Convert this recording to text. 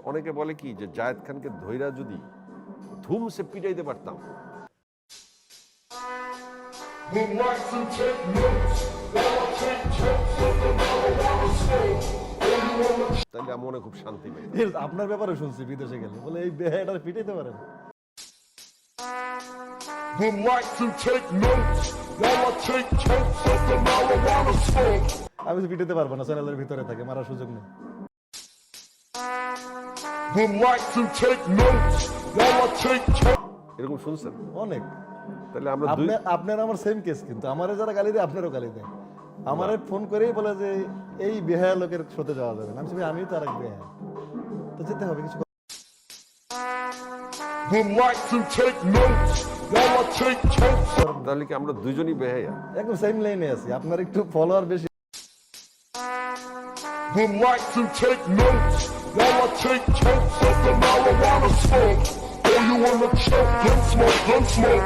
অনেকে বলে কি যে জায়েদ খানকে ধইরা যদি ধুমসে পিটাইতে পারতাম, তাহলে আমার মনে খুব শান্তি পাই। আপনার ব্যাপারে শুনছি বিদেশে গেলে বলে এই বেহায়াটা পিটাইতে পারেন। আমি তো পিটাইতে পারবো না, চ্যানেলের ভিতরে থাকে, মারার সুযোগ নেই। এরকম শুনছেন অনেক। তাহলে আমরা আপনার আমার সেম কেস, কিন্তু আমারে যারা গালি দেয় আপনারও গালি দেয়। আমারে ফোন করেই বলে যে এই বেহায়া লোকের সাথে যাওয়া যাবে না। আমি তো আর এক বেহায়া, তো যেতে হবে কিছু। তাহলে কি আমরা দুজনই বেহায়া? একদম সেম লাইনে আছি, আপনার একটু ফলোয়ার বেশি। Take notes of the marijuana smoke. Oh, you wanna choke? Gun smoke, gun smoke.